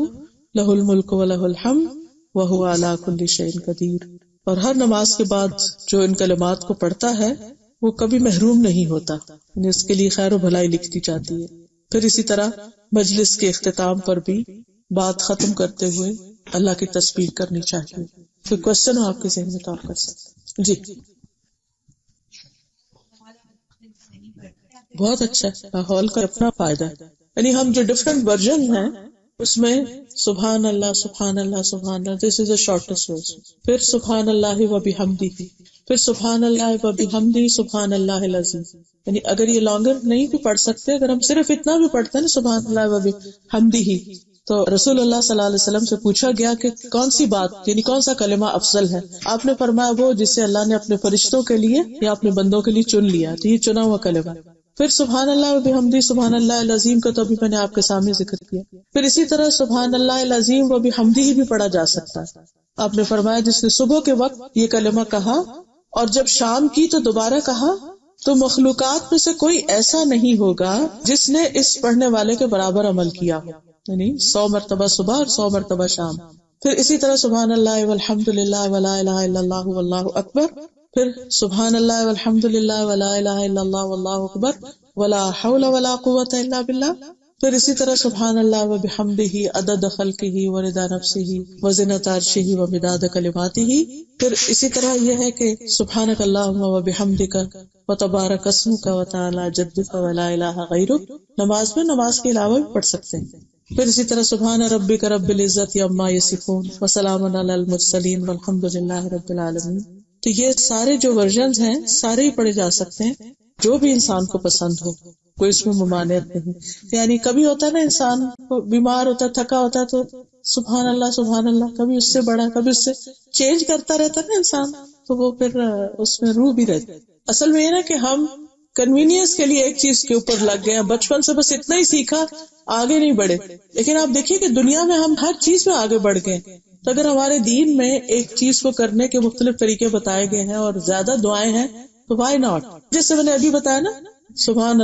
لہ الملک ولہ الحمد وہو علی کل شیء قدیر. اور ہر نماز کے بعد جو ان کلمات کو پڑھتا ہے وہ کبھی محروم نہیں ہوتا، یعنی اس کے لیے خیر و بھلائی لکھتی جاتی ہے. پھر اسی طرح مجلس کے اختتام پر بھی بات ختم کرتے ہوئے اللہ کی تسبیح کرنی چاہیے. کوئی کوشچن ہو آپ کے ذہن میں تو آپ کر سکتے. جی بہت اچھا ہے، ماحول کا اپنا فائدہ ہے. یعنی ہم جو ڈفرنٹ ورژن ہیں اس میں سبحان اللہ سبحان اللہ سبحان اللہ، دس از اے شارٹیسٹ ورژن. پھر سبحان اللہ و بحمدہ، پھر سبحان اللہ و بحمدہ سبحان اللہ العظیم. یعنی اگر یہ لانگر نہیں بھی پڑھ سکتے، اگر ہم صرف اتنا بھی پڑھتے ہیں نا سبحان اللہ و بحمدہ، تو رسول اللہ صلی اللہ علیہ وسلم سے پوچھا گیا کہ کون سی بات یعنی کون سا کلمہ افضل ہے. آپ نے فرمایا وہ جسے اللہ نے اپنے فرشتوں کے لیے یا اپنے بندوں کے لیے چن لیا، تو یہ چنا ہوا کلمہ. پھر سبحان اللہ و بحمدہ سبحان اللہ العظیم کا تو ابھی میں نے آپ کے سامنے ذکر کیا. پھر اسی طرح سبحان اللہ العظیم و بحمدہ بھی پڑھا جا سکتا ہے. آپ نے فرمایا جس نے صبح کے وقت یہ کلمہ کہا اور جب شام کی تو دوبارہ کہا، تو مخلوقات میں سے کوئی ایسا نہیں ہوگا جس نے اس پڑھنے والے کے برابر عمل کیا ہو، یعنی 100 مرتبہ صبح اور 100 مرتبہ شام. پھر اسی طرح سبحان اللہ والحمد للہ ولا الہ الا اللہ واللہ اکبر، پھر سبحان اللہ والحمد للہ ولا الہ الا اللہ واللہ اکبر ولا حول ولا قوۃ الا باللہ، پھر اسی طرح سبحان اللہ و بحمدہ عدد خلقہ و رضا نفسہ و زنۃ عرشہ و مداد کلماتہ. پھر اسی طرح یہ ہے کہ سبحانک اللہم و بحمدک و تبارک اسمک و تعالی جدک و لا الہ غیرک نماز میں نماز کے علاوہ بھی پڑھ سکتے ہیں. پھر اسی طرح سبحان ربک رب العزت عما یصفون وسلام علی المرسلین والحمد للہ رب العالمین. تو یہ سارے جو ورژنز ہیں سارے ہی پڑھے جا سکتے ہیں جو بھی انسان کو پسند ہو، کوئی اس میں ممانعت نہیں. یعنی کبھی ہوتا ہے نا انسان بیمار ہوتا ہے، تھکا ہوتا ہے تو سبحان اللہ، کبھی اس سے بڑا کبھی اس سے چینج کرتا رہتا ہے نا انسان، تو وہ پھر اس میں روح بھی رہتی. اصل میں یہ نا کہ ہم کنوینئنس کے لیے ایک چیز کے اوپر لگ گئے ہیں، بچپن سے بس اتنا ہی سیکھا، آگے نہیں بڑھے. لیکن آپ دیکھیے کہ دنیا میں ہم ہر چیز میں آگے بڑھ گئے. تو اگر ہمارے دین میں ایک چیز کو کرنے کے مختلف طریقے بتائے گئے ہیں اور زیادہ دعائیں ہیں تو وائی ناٹ. جیسے میں نے ابھی بتایا نا، سبحان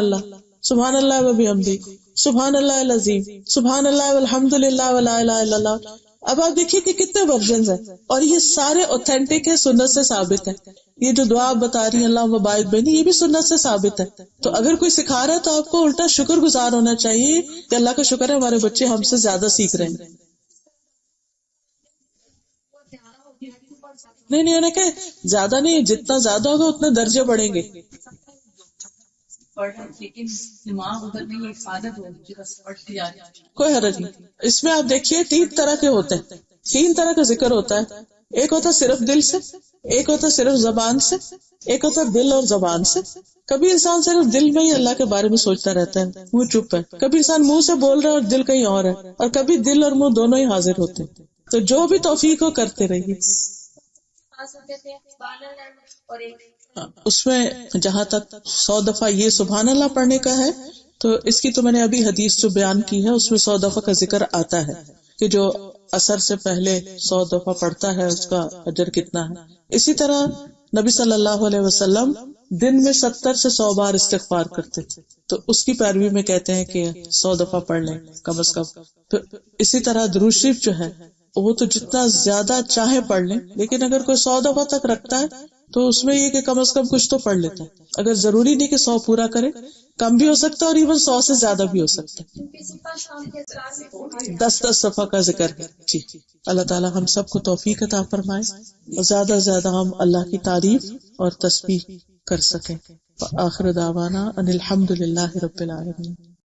اللہ و بحمدہ، سبحان اللہ العظیم، سبحان اللہ والحمد للہ ولا الہ الا اللہ. اب آپ دیکھیے کہ کتنے ورژنز ہیں اور یہ سارے اوتھینٹک ہے، سنت سے ثابت ہے. یہ جو دعا آپ بتا رہی ہیں اللہ باعث بینی، یہ بھی سنت سے ثابت ہے. تو اگر کوئی سکھا رہا ہے تو آپ کو الٹا شکر گزار ہونا چاہیے کہ اللہ کا شکر ہے ہمارے بچے ہم سے زیادہ سیکھ رہے ہیں. نہیں انہیں کہ زیادہ نہیں، جتنا زیادہ ہوگا اتنے درجے بڑھیں گے. لیکن دماغ ادھر نہیں حفاظت ہوگی بس پڑھتی آ رہی. کوئی حرج نہیں. اس میں آپ دیکھیے 3 طرح کے ہوتے ہیں، 3 طرح کا ذکر ہوتا ہے. ایک ہوتا ہے صرف دل سے، ایک ہوتا ہے صرف زبان سے، ایک ہوتا ہے دل اور زبان سے. کبھی انسان صرف دل میں ہی اللہ کے بارے میں سوچتا رہتا ہے، منہ چپ ہے. کبھی انسان منہ سے بول رہا ہے اور دل کہیں اور ہے، اور کبھی دل اور منہ دونوں ہی حاضر ہوتے ہیں. تو جو بھی توفیق ہو کرتے رہیے. اس میں جہاں تک 100 دفعہ یہ سبحان اللہ پڑھنے کا ہے تو اس کی تو میں نے ابھی حدیث جو بیان کی ہے اس میں 100 دفعہ کا ذکر آتا ہے کہ جو عصر سے پہلے 100 دفعہ پڑھتا ہے اس کا اجر کتنا ہے. اسی طرح نبی صلی اللہ علیہ وسلم دن میں 70 سے 100 بار استغفار کرتے تھے، تو اس کی پیروی میں کہتے ہیں کہ 100 دفعہ پڑھ لیں کم از کم. تو اسی طرح درود شریف جو ہے وہ تو جتنا زیادہ چاہے پڑھ لیں، لیکن اگر کوئی 100 دفعہ تک رکھتا ہے تو اس میں یہ کہ کم از کم کچھ تو پڑھ لیتا ہے. اگر ضروری نہیں کہ 100 پورا کرے، کم بھی ہو سکتا ہے اور ایون 100 سے زیادہ بھی ہو سکتا ہے. 10 دفعہ کا ذکر ہے. جی اللہ تعالی ہم سب کو توفیق عطا فرمائے اور زیادہ سے زیادہ ہم اللہ کی تعریف اور تسبیح کر سکیں. آخر دعوانا ان الحمد للہ رب العالمین.